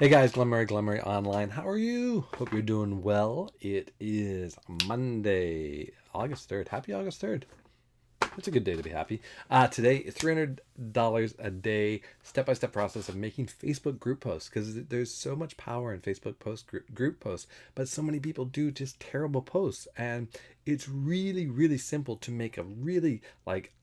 Hey guys, Glen Murray Online. How are you? Hope you're doing well. It is Monday, August 3rd. Happy August 3rd. It's a good day to be happy. Today, $300 a day, step-by-step process of making Facebook group posts, because there's so much power in Facebook group posts, but so many people do just terrible posts, and it's really, really simple to make a really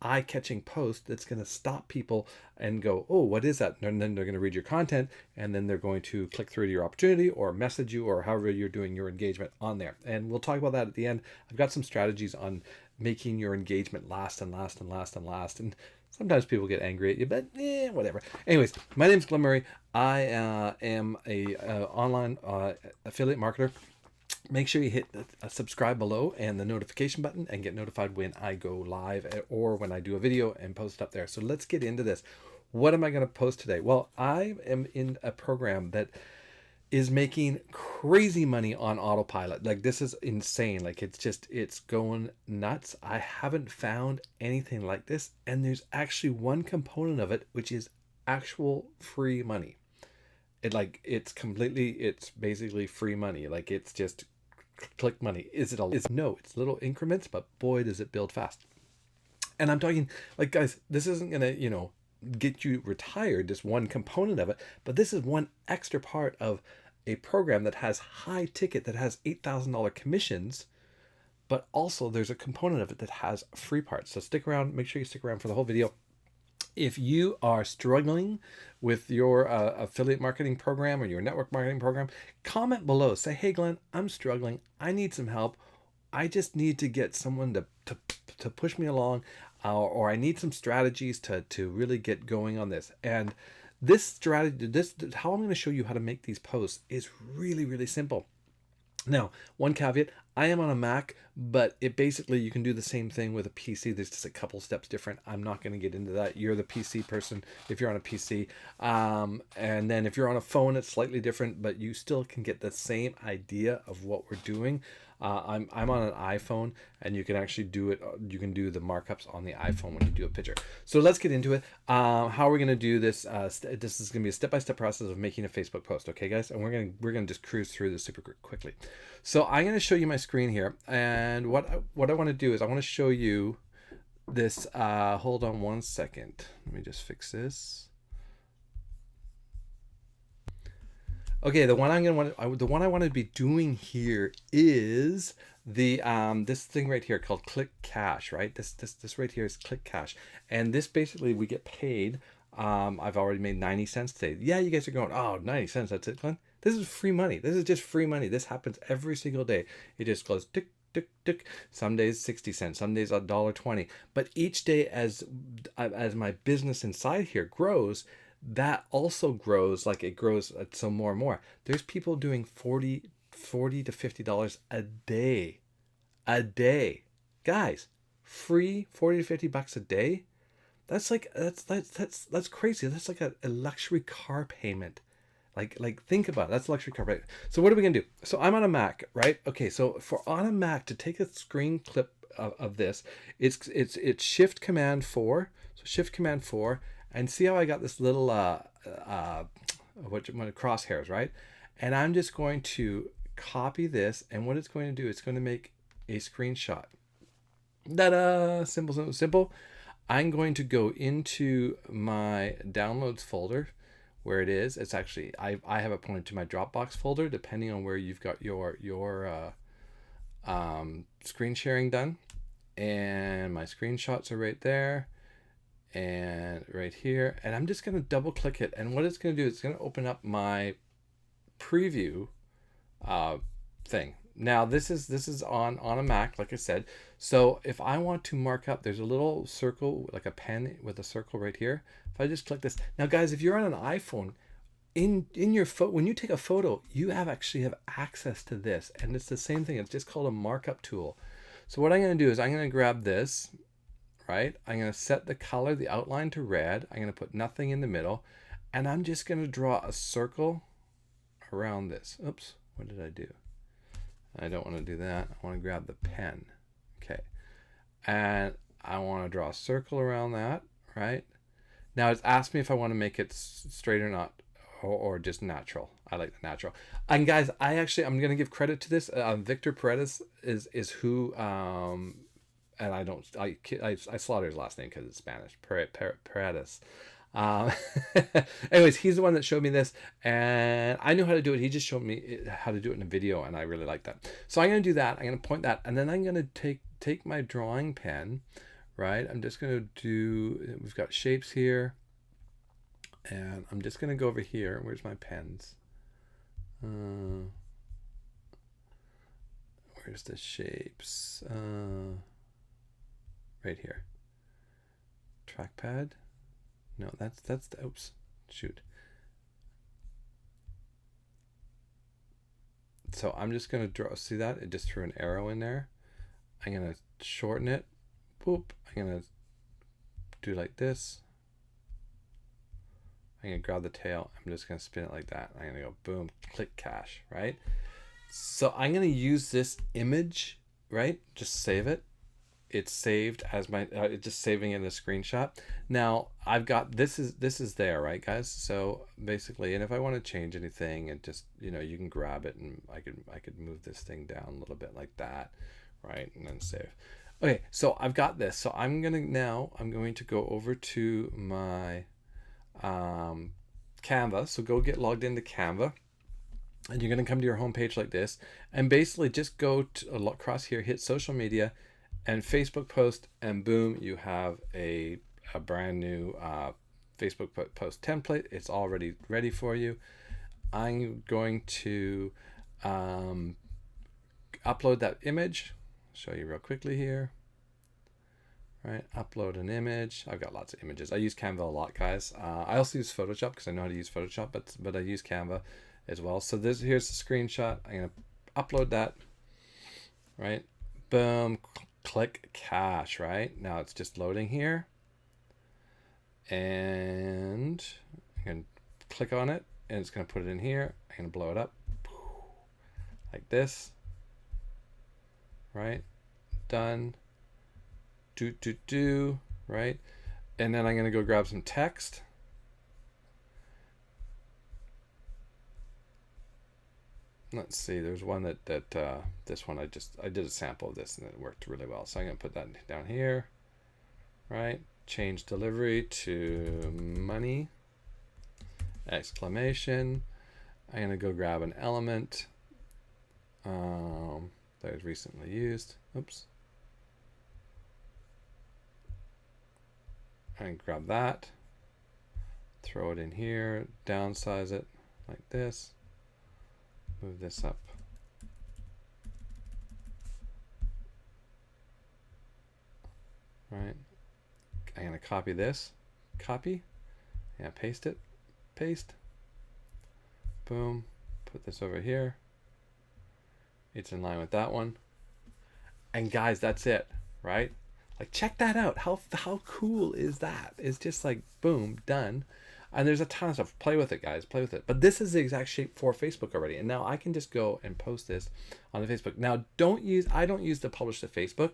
eye-catching post that's going to stop people and go, oh, what is that? And then they're going to read your content, and then they're going to click through to your opportunity or message you or however you're doing your engagement on there. And we'll talk about that at the end. I've got some strategies on making your engagement last and last and last and last. And sometimes people get angry at you, but whatever. Anyways, my name's Glen Murray. I am a online affiliate marketer. Make sure you hit the subscribe below and the notification button and get notified when I go live or when I do a video and post it up there. So let's get into this. What am I going to post today? Well, I am in a program that is making crazy money on autopilot. Like, this is insane. Like, it's going nuts. I haven't found anything like this. And there's actually one component of it, which is actual free money. It's basically free money. Like, it's just click money. No, it's little increments, but boy, does it build fast. And I'm talking, like, guys, this isn't going to, get you retired, just one component of it, but this is one extra part of a program that has high ticket, that has $8,000 commissions, but also there's a component of it that has free parts. So stick around, make sure you stick around for the whole video. If you are struggling with your affiliate marketing program or your network marketing program, comment below. Say, hey Glenn, I'm struggling. I need some help. I just need to get someone to push me along, or I need some strategies to really get going on this. And this strategy, how I'm going to show you how to make these posts is really, really simple. Now, one caveat, I am on a Mac, but it basically, you can do the same thing with a PC. There's just a couple steps different. I'm not going to get into that. You're the PC person if you're on a PC. And then if you're on a phone, it's slightly different, but you still can get the same idea of what we're doing. I'm on an iPhone, and you can actually do it. You can do the markups on the iPhone when you do a picture. So let's get into it. How are we going to do this? This is going to be a step-by-step process of making a Facebook post. Okay, guys, and we're going to just cruise through this super quickly. So I'm going to show you my screen here, and what I want to do is I want to show you this. Hold on one second. Let me just fix this. Okay, the one I want to be doing here is the this thing right here called Click Cash, right? This right here is Click Cash, and this basically we get paid. I've already made 90 cents today. Yeah, you guys are going, oh, 90 cents, that's it, Glenn? This is free money. This is just free money. This happens every single day. It just goes tick, tick, tick. Some days 60 cents, some days $1.20. But each day as my business inside here grows, that also grows. Like, it grows some more and more. There's people doing $40 to $50 a day, guys. Free 40 to 50 bucks a day. That's crazy. That's like a luxury car payment. Like think about it. That's a luxury car payment. So what are we gonna do? So I'm on a Mac, right? Okay, so on a Mac, to take a screen clip of this, it's Shift Command 4. So Shift Command 4. And see how I got this little crosshairs, right? And I'm just going to copy this, and what it's going to do, it's going to make a screenshot. Ta-da! Simple, simple, simple. I'm going to go into my downloads folder where it is. It's actually, I have it pointed to my Dropbox folder, depending on where you've got your screen sharing done. And my screenshots are right there. And right here, and I'm just going to double click it, and what it's going to do is it's going to open up my preview thing. Now this is on a Mac, like I said. So if I want to mark up, there's a little circle, like a pen with a circle right here. If I just click this, now guys, if you're on an iPhone, in your when you take a photo, you actually have access to this, and it's the same thing. It's just called a markup tool. So what I'm going to do is I'm going to grab this. Right, I'm going to set the color, the outline, to red. I'm going to put nothing in the middle, and I'm just going to draw a circle around this. Oops, what did I do? I don't want to do that. I want to grab the pen. Okay, and I want to draw a circle around that. Right, now it's asked me if I want to make it straight or not, or just natural. I like the natural. And guys, I'm gonna give credit to this. Victor Paredes is who and I slaughter his last name because it's Spanish. Paredes. Um, anyways, he's the one that showed me this, and I knew how to do it. He just showed me how to do it in a video, and I really like that. So I'm gonna do that. I'm gonna point that, and then I'm gonna take my drawing pen, right? I'm just gonna do. We've got shapes here, and I'm just gonna go over here. Where's my pens? Where's the shapes? Right here. Trackpad. No, that's the, oops, shoot. So I'm just gonna draw, see that? It just threw an arrow in there. I'm gonna shorten it. Boop. I'm gonna do like this. I'm gonna grab the tail. I'm just gonna spin it like that. I'm gonna go boom, click cache, right? So I'm gonna use this image, right? Just save it. It's saved as my just saving in a screenshot. Now I've got this is there, right guys? So basically, and if I want to change anything, and just, you know, you can grab it, and I could move this thing down a little bit like that, right? And then save. Okay, so I've got this. So I'm going to go over to my Canva. So go get logged into Canva, and you're going to come to your home page like this, and basically just go to across here, hit social media and Facebook post, and boom, you have a brand new Facebook post template. It's already ready for you. I'm going to upload that image. Show you real quickly here. Right, upload an image. I've got lots of images. I use Canva a lot, guys. I also use Photoshop because I know how to use Photoshop, but I use Canva as well. So here's the screenshot. I'm gonna upload that. Right, boom. Click cache. Right now it's just loading here, and I'm gonna click on it, and it's gonna put it in here. I'm gonna blow it up like this. Right, done. Right, and then I'm gonna go grab some text. Let's see, there's one that this one I did a sample of this, and it worked really well. So I'm gonna put that down here, right? Change delivery to money, exclamation. I'm gonna go grab an element that was recently used. Oops. And grab that, throw it in here, downsize it like this. Move this up. Right. I'm going to copy this. Copy. Yeah, paste it. Paste. Boom. Put this over here. It's in line with that one. And guys, that's it, right? Like, check that out. How cool is that? It's just like, boom, done. And there's a ton of stuff. Play with it, guys. Play with it. But this is the exact shape for Facebook already. And now I can just go and post this on the Facebook. Now, I don't use to publish to Facebook.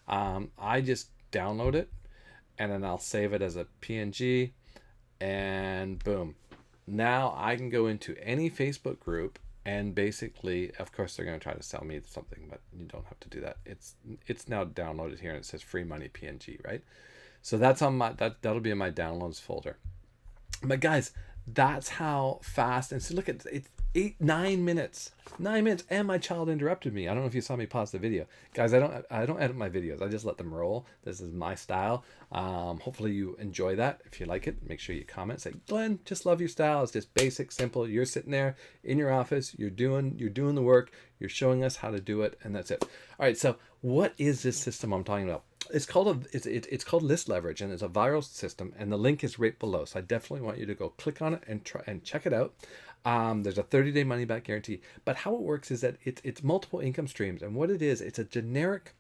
I just download it, and then I'll save it as a PNG, and boom. Now I can go into any Facebook group, and basically, of course, they're going to try to sell me something, but you don't have to do that. It's now downloaded here, and it says free money PNG, right? So that's on my that'll be in my downloads folder. But guys, that's how fast. And so look at it's 9 minutes, and my child interrupted me. I don't know if you saw me pause the video, guys. I don't edit my videos. I just let them roll. This is my style. Hopefully you enjoy that. If you like it, make sure you comment. Say, Glenn, just love your style. It's just basic, simple. You're sitting there in your office. You're doing the work. You're showing us how to do it, and that's it. All right. So what is this system I'm talking about? It's called it's called List Leverage, and it's a viral system, and the link is right below. So I definitely want you to go click on it and try and check it out. There's a 30-day money back guarantee. But how it works is that it's multiple income streams, and what it is, it's a generic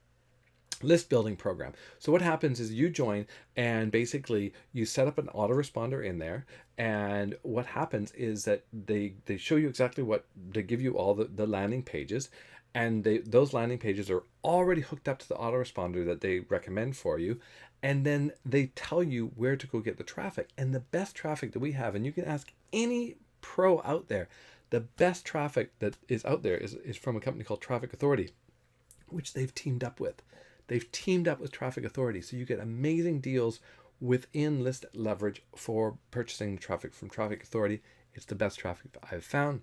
list building program. So what happens is you join, and basically you set up an autoresponder in there, and what happens is that they show you exactly what they give you, all the landing pages, and those landing pages are already hooked up to the autoresponder that they recommend for you, and then they tell you where to go get the traffic. And the best traffic that we have, and you can ask any pro out there. The best traffic that is out there is from a company called Traffic Authority, which they've teamed up with. They've teamed up with Traffic Authority. So you get amazing deals within list leverage for purchasing traffic from Traffic Authority. It's the best traffic that I've found.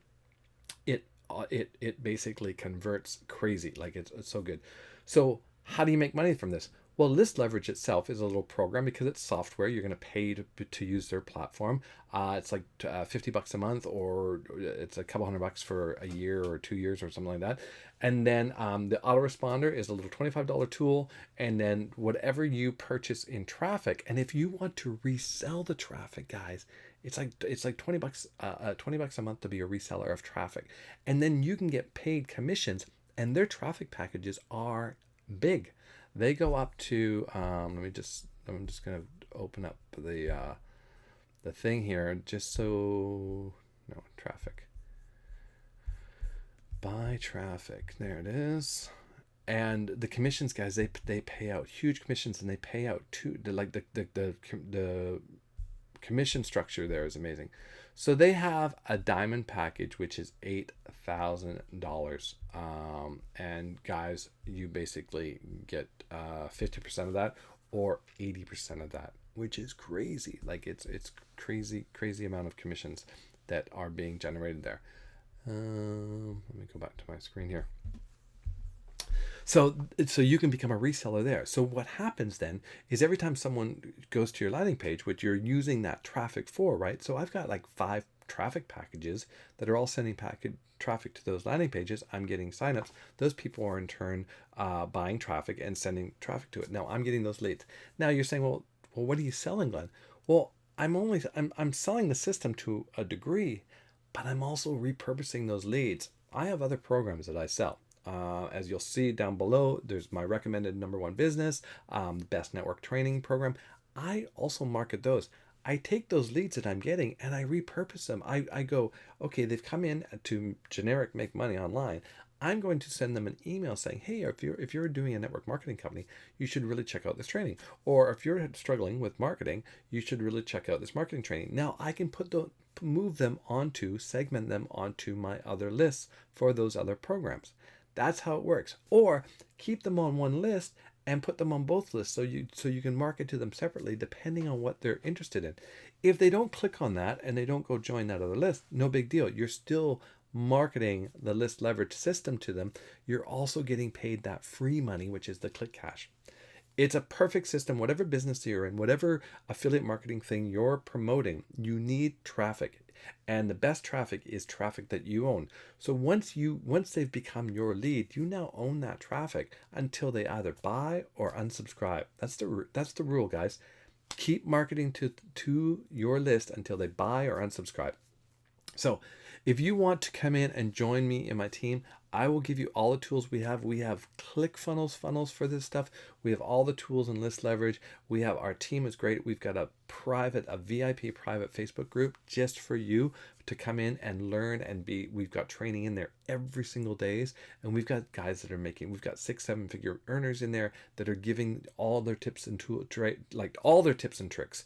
It basically converts crazy. Like it's so good. So how do you make money from this? Well, List Leverage itself is a little program because it's software. You're going to pay to use their platform. It's like $50 a month, or it's a couple $100 for a year or 2 years or something like that. And then the autoresponder is a little $25 tool. And then whatever you purchase in traffic, and if you want to resell the traffic, guys, it's like $20 $20 a month to be a reseller of traffic, and then you can get paid commissions. And their traffic packages are big. They go up to I'm just gonna open up the thing here just so no traffic. Buy traffic. There it is. And the commissions, guys, they pay out huge commissions, and they pay out to the commission structure there is amazing. So they have a diamond package, which is $8,000. And guys, you basically get 50% of that or 80% of that, which is crazy. Like it's crazy amount of commissions that are being generated there. Let me go back to my screen here. So you can become a reseller there. So what happens then is every time someone goes to your landing page, which you're using that traffic for, right? So I've got like 5 traffic packages that are all sending traffic to those landing pages. I'm getting signups. Those people are in turn buying traffic and sending traffic to it. Now I'm getting those leads. Now you're saying, well, what are you selling, Glenn? Well, I'm selling the system to a degree, but I'm also repurposing those leads. I have other programs that I sell. As you'll see down below, there's my recommended #1 business, best network training program. I also market those. I take those leads that I'm getting and I repurpose them. I go, okay, they've come in to generic make money online. I'm going to send them an email saying, hey, if you're doing a network marketing company, you should really check out this training. Or if you're struggling with marketing, you should really check out this marketing training. Now I can segment them onto my other lists for those other programs. That's how it works. Or keep them on one list and put them on both lists so you can market to them separately depending on what they're interested in. If they don't click on that and they don't go join that other list, no big deal. You're still marketing the list leverage system to them. You're also getting paid that free money, which is the click cash. It's a perfect system. Whatever business you're in, whatever affiliate marketing thing you're promoting, you need traffic. And the best traffic is traffic that you own. So once they've become your lead, you now own that traffic until they either buy or unsubscribe. That's the rule, guys. Keep marketing to your list until they buy or unsubscribe. So if you want to come in and join me in my team, I will give you all the tools we have. We have Clickfunnels funnels for this stuff. We have all the tools in list leverage. We have, our team is great. We've got a VIP private Facebook group just for you to come in and learn we've got training in there every single days. And we've got guys that are we've got 6-7 figure earners in there that are giving all their tips and all their tips and tricks,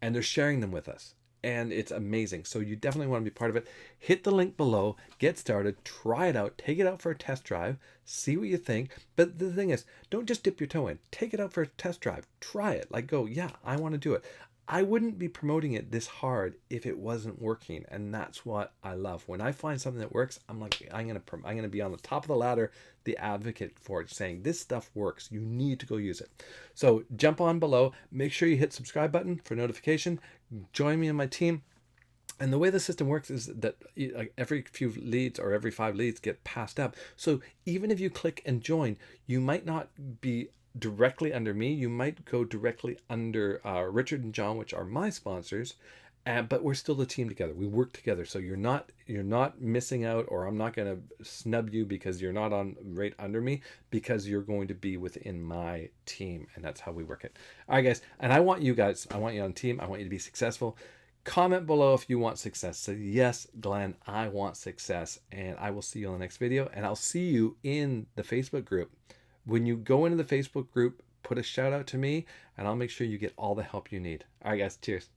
and they're sharing them with us. And it's amazing. So you definitely want to be part of it. Hit the link below, get started, try it out, take it out for a test drive, see what you think. But the thing is, don't just dip your toe in. Take it out for a test drive. Try it. Like, go, yeah, I want to do it. I wouldn't be promoting it this hard if it wasn't working. And that's what I love. When I find something that works, I'm like, I'm gonna be on the top of the ladder, the advocate for it, saying this stuff works. You need to go use it. So jump on below. Make sure you hit subscribe button for notification. Join me in my team. And the way the system works is that every few leads or every 5 leads get passed up. So even if you click and join, you might not be directly under me. You might go directly under Richard and John, which are my sponsors, but we're still the team together. We work together, so you're not missing out, or I'm not going to snub you because you're not on right under me, because you're going to be within my team, and that's how we work it. All right, guys, and I want you on team. I want you to be successful. Comment below if you want success. Say, yes, Glenn, I want success, and I will see you on the next video, and I'll see you in the Facebook group. When you go into the Facebook group, put a shout out to me, and I'll make sure you get all the help you need. All right, guys, cheers.